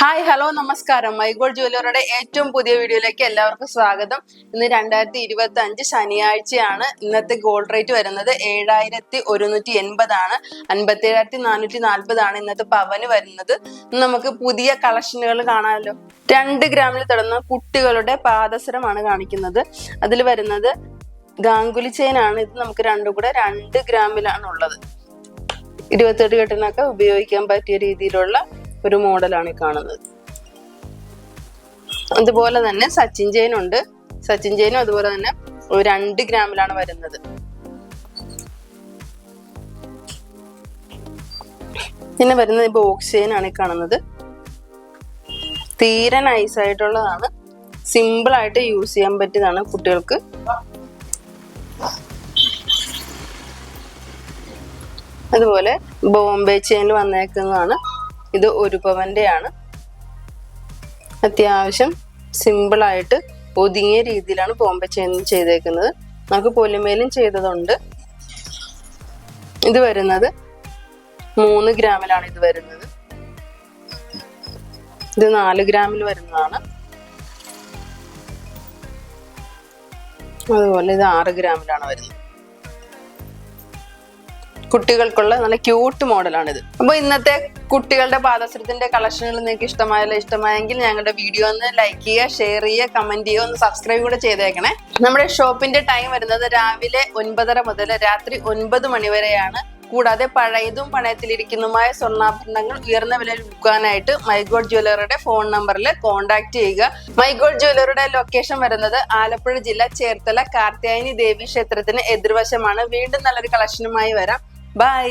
Hi hello നമസ്കാരം. മൈഗോൾഡ് ജ്വല്ലറിയുടെ ഏറ്റവും പുതിയ വീഡിയോയിലേക്ക് എല്ലാവർക്കും സ്വാഗതം. ഇന്ന് 2025 ശനിയാഴ്ചയാണ്. ഇന്നത്തെ ഗോൾഡ് റേറ്റ് വരുന്നത് 7180 ആണ്. 57,440 ഇന്നത്തെ പവന് വരുന്നത്. നമുക്ക് പുതിയ കളക്ഷനുകൾ കാണാമല്ലോ. 2 ഗ്രാമിൽ തുടങ്ങുന്ന കുട്ടികളുടെ പാദസരമാണ് കാണിക്കുന്നത്. അതിൽ വരുന്നത് ഗാംഗുലി ചെയിൻ ആണ്. ഇത് നമുക്ക് രണ്ടും കൂടെ 2 ഗ്രാമിലാണ് ഉള്ളത്. 28 കെട്ടിനൊക്കെ ഉപയോഗിക്കാൻ പറ്റിയ രീതിയിലുള്ള ഒരു മോഡലാണ് കാണുന്നത്. അതുപോലെ തന്നെ സച്ചിൻ ചെയിൻ ഉണ്ട്. സച്ചിൻ ചെയിനും അതുപോലെ തന്നെ 2 ഗ്രാമിലാണ് വരുന്നത്. പിന്നെ വരുന്നത് ബോക്സ് ചെയിൻ ആണ് കാണുന്നത്. തീരെ നൈസ് ആയിട്ടുള്ളതാണ്. സിമ്പിൾ ആയിട്ട് യൂസ് ചെയ്യാൻ പറ്റിയതാണ് കുട്ടികൾക്ക്. അതുപോലെ ബോംബെ ചെയിനിൽ വന്നേക്കുന്നതാണ്. ഇത് 1 പവന്റെ ആണ്. അത്യാവശ്യം സിമ്പിൾ ആയിട്ട് ഒതുങ്ങിയ രീതിയിലാണ് ബോംബെ ചെയിൻ ചെയ്തേക്കുന്നത്. നമുക്ക് പൊലിമേലും ചെയ്തതുണ്ട്. ഇത് വരുന്നത് 3 ഗ്രാമിലാണ് ഇത് വരുന്നത്. ഇത് 4 ഗ്രാമിൽ വരുന്നതാണ്. അതുപോലെ ഇത് 6 ഗ്രാമിലാണ് വരുന്നത്. കുട്ടികൾക്കുള്ള നല്ല ക്യൂട്ട് മോഡലാണിത്. അപ്പൊ ഇന്നത്തെ കുട്ടികളുടെ പാദസരത്തിന്റെ കളക്ഷനുകൾ നിങ്ങൾക്ക് ഇഷ്ടമായെങ്കിൽ ഞങ്ങളുടെ വീഡിയോ ഒന്ന് ലൈക്ക് ചെയ്യുക, ഷെയർ ചെയ്യുക, കമന്റ് ചെയ്യുക, ഒന്ന് സബ്സ്ക്രൈബ് കൂടെ ചെയ്തേക്കണേ. നമ്മുടെ ഷോപ്പിന്റെ ടൈം വരുന്നത് രാവിലെ 9:30 മുതൽ രാത്രി 9 മണി വരെയാണ്. കൂടാതെ പഴയതും പണയത്തിലിരിക്കുന്നതുമായ സ്വർണ്ണാഭരണങ്ങൾ ഉയർന്ന വിലയിൽ വിൽക്കാനായിട്ട് മൈഗോൾഡ് ജ്വല്ലറിയുടെ ഫോൺ നമ്പറിൽ കോൺടാക്ട് ചെയ്യുക. മൈഗോൾഡ് ജ്വല്ലറിയുടെ ലൊക്കേഷൻ വരുന്നത് ആലപ്പുഴ ജില്ല ചേർത്തല കാർത്യായനി ദേവി ക്ഷേത്രത്തിന് എതിർവശമാണ്. വീണ്ടും നല്ലൊരു കളക്ഷനുമായി വരാം. ബൈ.